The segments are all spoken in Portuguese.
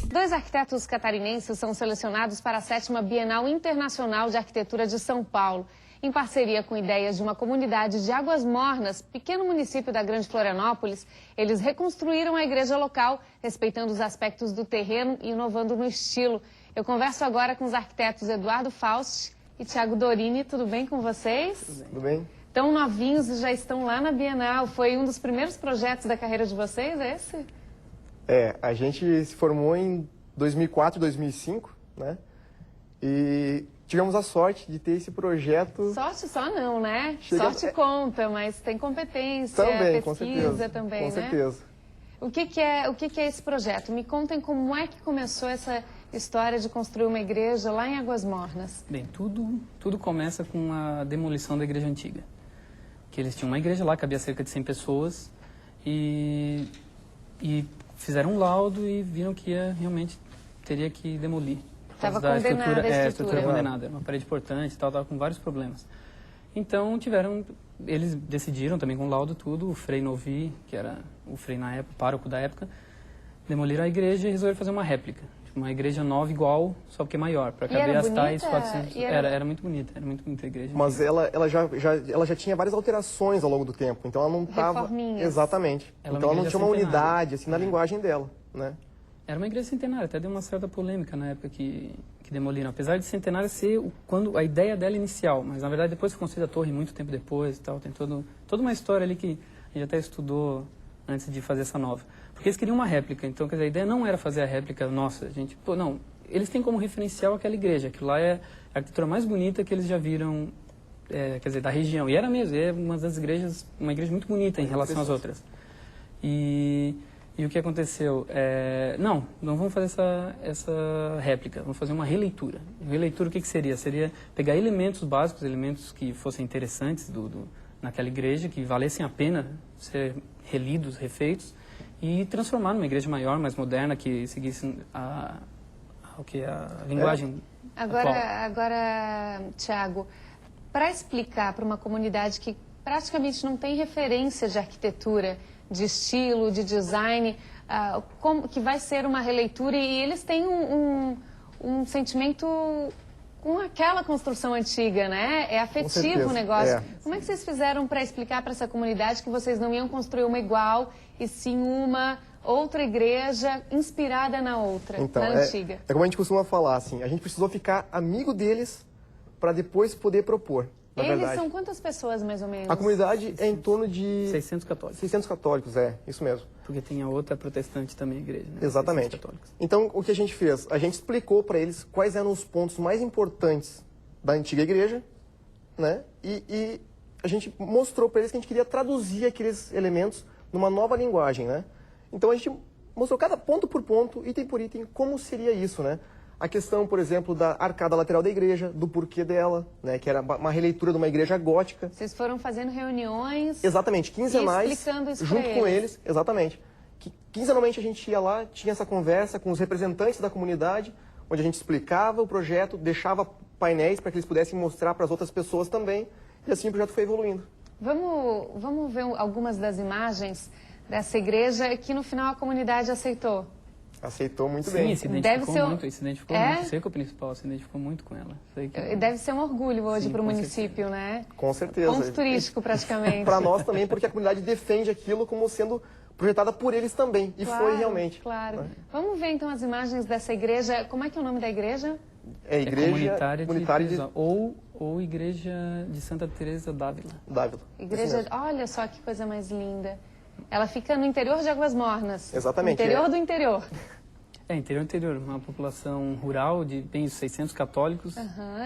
Dois arquitetos catarinenses são selecionados para a 7ª Bienal Internacional de Arquitetura de São Paulo. Em parceria com ideias de uma comunidade de Águas Mornas, pequeno município da Grande Florianópolis, eles reconstruíram a igreja local, respeitando os aspectos do terreno e inovando no estilo. Eu converso agora com os arquitetos Eduardo Fausti e Thiago Dorini. Tudo bem com vocês? Tudo bem. Tão novinhos e já estão lá na Bienal. Foi um dos primeiros projetos da carreira de vocês, esse? A gente se formou em 2004, 2005, né? E tivemos a sorte de ter esse projeto... Sorte só não, né? Sorte conta, mas tem competência, também, pesquisa também, né? Com certeza. O que é esse projeto? Me contem como é que começou essa história de construir uma igreja lá em Águas Mornas. Bem, tudo começa com a demolição da igreja antiga. Que eles tinham uma igreja lá, cabia cerca de 100 pessoas, e fizeram um laudo e viram que realmente teria que demolir. Estava condenada a estrutura. Condenada, era uma parede portante e tal, estava com vários problemas. Então eles decidiram também com o laudo tudo, o Frei Novi, que era o frei na época, o pároco da época, demoliram a igreja e resolveram fazer uma réplica. Uma igreja nova igual, só que maior, para caber as tais 400... Era muito bonita a igreja. Mas ela já tinha várias alterações ao longo do tempo, então ela não estava... Reforminhas. Exatamente. Então ela não tinha uma unidade, assim, na linguagem dela, né? Era uma igreja centenária, até deu uma certa polêmica na época que demoliram. Apesar de centenária ser a ideia dela inicial, mas na verdade depois foi construída a torre muito tempo depois e tal. Tem toda uma história ali que a gente até estudou antes de fazer essa nova. Porque eles queriam uma réplica, então quer dizer, a ideia não era fazer a réplica nossa, não, eles têm como referencial aquela igreja, aquilo lá é a arquitetura mais bonita que eles já viram, quer dizer, da região. E era mesmo, é uma igreja muito bonita em relação às outras. E o que aconteceu? Não vamos fazer essa réplica, vamos fazer uma releitura. Releitura o que seria? Seria pegar elementos básicos, elementos que fossem interessantes naquela igreja, que valessem a pena ser relidos, refeitos, e transformar numa igreja maior, mais moderna, que seguisse a linguagem atual. Agora, Thiago, para explicar para uma comunidade que praticamente não tem referência de arquitetura, de estilo, de design, como que vai ser uma releitura, e eles têm um sentimento com aquela construção antiga, né? É afetivo o negócio. Como é que vocês fizeram para explicar para essa comunidade que vocês não iam construir uma igual, e sim uma outra igreja inspirada na outra, então, na antiga? É como a gente costuma falar, assim, a gente precisou ficar amigo deles para depois poder propor. Eles são quantas pessoas, mais ou menos? A comunidade é em torno de... 600 católicos. 600 católicos, isso mesmo. Porque tem a outra protestante também, a igreja, né? Exatamente. Então, o que a gente fez? A gente explicou para eles quais eram os pontos mais importantes da antiga igreja, né? E a gente mostrou para eles que a gente queria traduzir aqueles elementos numa nova linguagem, né? Então, a gente mostrou cada ponto por ponto, item por item, como seria isso, né? A questão, por exemplo, da arcada lateral da igreja, do porquê dela, né, que era uma releitura de uma igreja gótica. Vocês foram fazendo reuniões... Exatamente, quinzenais, e explicando isso junto com eles. Exatamente. Quinzenalmente a gente ia lá, tinha essa conversa com os representantes da comunidade, onde a gente explicava o projeto, deixava painéis para que eles pudessem mostrar para as outras pessoas também, e assim o projeto foi evoluindo. Vamos ver algumas das imagens dessa igreja que no final a comunidade aceitou. Aceitou muito bem. Sim, se identificou muito, sei que o principal se identificou muito com ela. Deve ser um orgulho hoje para o município, né? Com certeza. Ponto turístico, praticamente. Para nós também, porque a comunidade defende aquilo como sendo projetada por eles também, e foi realmente. Claro. Vamos ver então as imagens dessa igreja. Como é que é o nome da igreja? É Igreja Comunitária de... Ou Igreja de Santa Teresa d'Ávila. Igreja, olha só que coisa mais linda. Ela fica no interior de Águas Mornas. Exatamente. Interior do interior. Interior. Uma população rural de bem 600 católicos.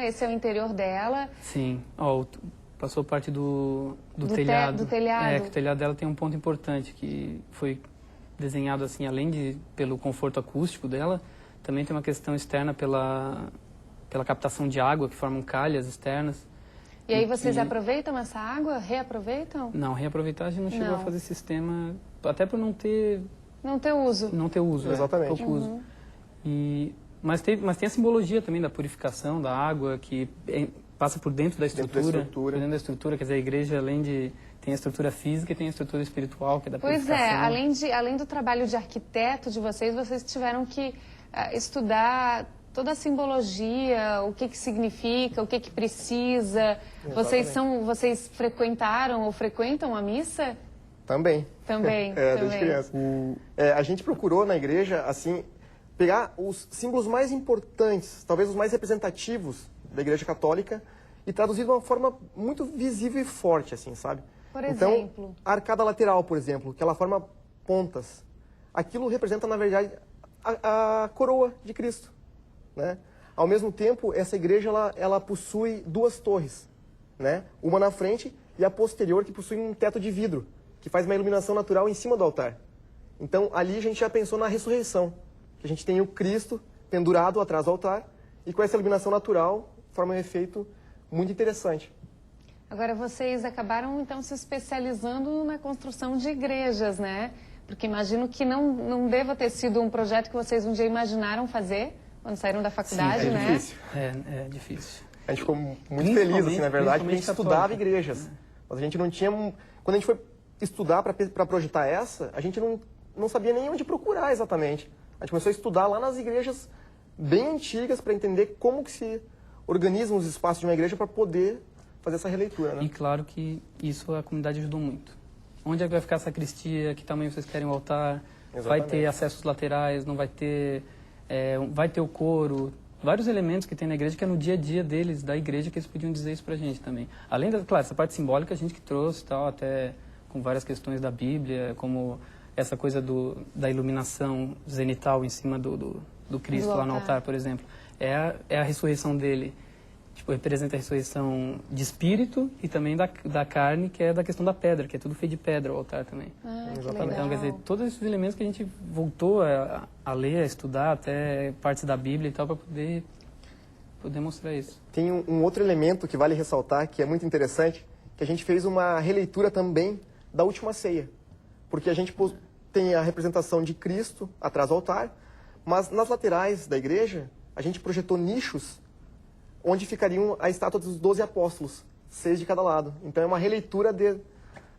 Esse é o interior dela. Sim. Passou parte do telhado. Do telhado. Que o telhado dela tem um ponto importante, que foi desenhado assim, além pelo conforto acústico dela, também tem uma questão externa pela captação de água, que formam calhas externas. E aí vocês aproveitam essa água? Reaproveitam? Não, reaproveitar a gente não chegou a fazer sistema, até por não ter... Não ter uso. Não ter uso, exatamente. Pouco uso. Mas tem a simbologia também da purificação da água, que passa por dentro da estrutura. Por dentro da estrutura, quer dizer, a igreja, além de Tem a estrutura física e tem a estrutura espiritual, que é da Pois é, purificação. além do trabalho de arquiteto de vocês tiveram que estudar toda a simbologia, o que significa, o que precisa. Vocês frequentaram ou frequentam a missa? Também. Também, Desde também. criança. A gente procurou na igreja, assim, pegar os símbolos mais importantes, talvez os mais representativos da Igreja Católica e traduzir de uma forma muito visível e forte, assim, sabe? Por Então, exemplo? a arcada lateral, por exemplo, que ela forma pontas. Aquilo representa, na verdade, a coroa de Cristo, né? Ao mesmo tempo, essa igreja, ela possui duas torres, né? Uma na frente e a posterior, que possui um teto de vidro, que faz uma iluminação natural em cima do altar. Então, ali a gente já pensou na ressurreição, que a gente tem o Cristo pendurado atrás do altar, e com essa iluminação natural, forma um efeito muito interessante. Agora, vocês acabaram, então, se especializando na construção de igrejas, né? Porque imagino que não deva ter sido um projeto que vocês um dia imaginaram fazer, quando saíram da faculdade, Sim, né? Difícil. É difícil. A gente ficou muito feliz, assim, na verdade, porque a gente estudava igrejas. Mas a gente não tinha... Quando a gente foi estudar para projetar essa, a gente não sabia nem onde procurar exatamente. A gente começou a estudar lá nas igrejas bem antigas para entender como que se organizam os espaços de uma igreja para poder fazer essa releitura, né? E claro que isso a comunidade ajudou muito. Onde é que vai ficar a sacristia? Que tamanho vocês querem o altar? Exatamente. Vai ter acessos laterais? Não vai ter... vai ter o coro? Vários elementos que tem na igreja que é no dia a dia deles, da igreja, que eles podiam dizer isso pra gente também. Além da, claro, essa parte simbólica a gente que trouxe, tal, até com várias questões da Bíblia, como essa coisa da iluminação zenital em cima do Cristo lá no altar, por exemplo. É a ressurreição dele. Tipo, representa a ressurreição de espírito e também da carne, que é da questão da pedra, que é tudo feito de pedra o altar também. Ah, que Exatamente. Então, quer dizer, legal. todos esses elementos que a gente voltou a ler, a estudar, até partes da Bíblia e tal, para poder mostrar isso. Tem um outro elemento que vale ressaltar, que é muito interessante, que a gente fez uma releitura também da Última Ceia. Porque a gente tem a representação de Cristo atrás do altar, mas nas laterais da igreja, a gente projetou nichos onde ficariam a estátua dos 12 apóstolos, 6 de cada lado. Então é uma releitura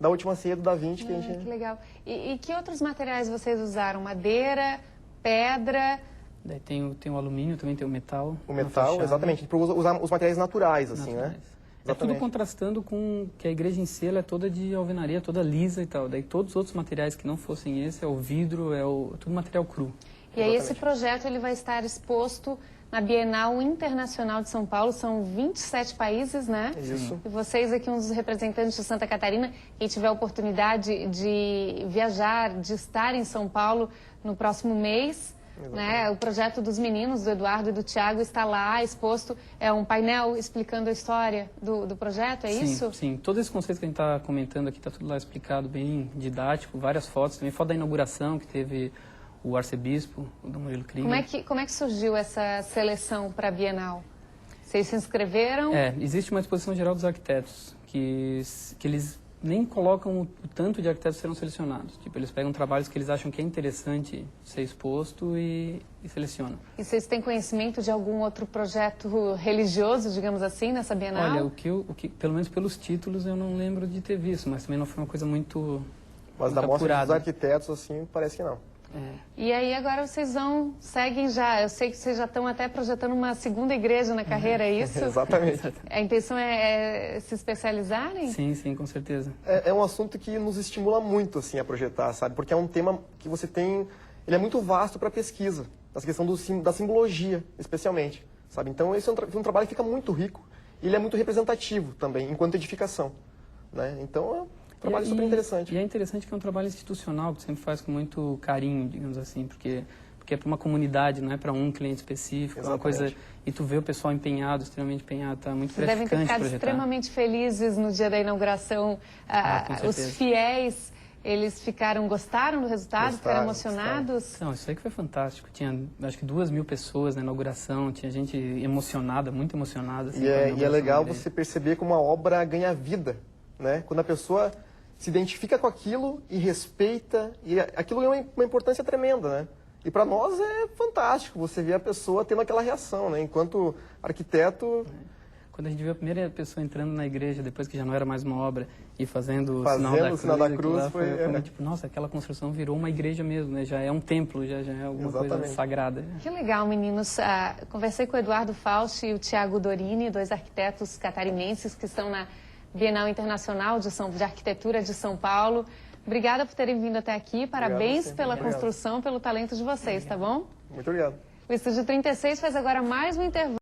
da Última Ceia do Da Vinci que a gente... Que legal. E que outros materiais vocês usaram? Madeira, pedra... Daí tem o alumínio, também tem o metal. O na metal, fachada. exatamente. A gente procura usar os materiais naturais, assim, Naturais. né? É tudo Exatamente. contrastando com que a igreja em si ela é toda de alvenaria, toda lisa e tal. Daí todos os outros materiais que não fossem esse, é o vidro, é tudo material cru. E aí esse Exatamente. projeto ele vai estar exposto na Bienal Internacional de São Paulo. São 27 países, né? Isso. E vocês aqui, um dos representantes de Santa Catarina, quem tiver a oportunidade de viajar, de estar em São Paulo no próximo mês, né? O projeto dos meninos, do Eduardo e do Tiago, está lá exposto. É um painel explicando a história do projeto, é isso? Sim, todos esses conceitos que a gente está comentando aqui, está tudo lá explicado, bem didático, várias fotos, também foto da inauguração que teve o arcebispo, o Dom Murilo Krieger. Como é que surgiu essa seleção para a Bienal? Vocês se inscreveram? Existe uma exposição geral dos arquitetos, que eles nem colocam o tanto de arquitetos que serão selecionados. Tipo, eles pegam trabalhos que eles acham que é interessante ser exposto e selecionam. E vocês têm conhecimento de algum outro projeto religioso, digamos assim, nessa Bienal? Olha, o que pelo menos pelos títulos eu não lembro de ter visto, mas também não foi uma coisa muito Mas da muito mostra dos apurada. arquitetos, assim, parece que não. E aí agora vocês seguem já. Eu sei que vocês já estão até projetando uma segunda igreja na carreira, é isso? Exatamente. A intenção é se especializarem? Sim, com certeza. É um assunto que nos estimula muito, assim, a projetar, sabe? Porque é um tema que você tem... Ele é muito vasto para pesquisa, essa questão da simbologia, especialmente, sabe? Então, esse é um trabalho que fica muito rico e ele é muito representativo também, enquanto edificação, né? Então, é um trabalho super interessante. E é interessante que é um trabalho institucional, que sempre faz com muito carinho, digamos assim, porque é para uma comunidade, não é para um cliente específico. É uma coisa, e tu vê o pessoal empenhado, extremamente empenhado, tá muito Vocês devem ter gratificante ficado projetar. extremamente felizes no dia da inauguração. Com Os certeza. fiéis, eles gostaram do resultado, ficaram Gostaram, emocionados? Não, isso aí que foi fantástico. Tinha, acho que 2.000 pessoas na inauguração, tinha gente emocionada, muito emocionada. Assim, E com a é inauguração legal da igreja. você perceber como a obra ganha vida, né? Quando a pessoa se identifica com aquilo e respeita, e aquilo é uma importância tremenda, né? E para nós é fantástico você ver a pessoa tendo aquela reação, né? Enquanto arquiteto, Quando a gente viu a primeira pessoa entrando na igreja, depois que já não era mais uma obra, e fazendo Fazendo o sinal da cruz, lá foi tipo, nossa, aquela construção virou uma igreja mesmo, né? Já é um templo, já é alguma coisa Exatamente. sagrada. Que legal, meninos. Conversei com o Eduardo Fausti e o Tiago Dorini, dois arquitetos catarinenses que estão na Bienal Internacional de Arquitetura de São Paulo. Obrigada por terem vindo até aqui. Parabéns pela construção, pelo talento de vocês, tá bom? Muito obrigado. O Estúdio 36 faz agora mais um intervalo.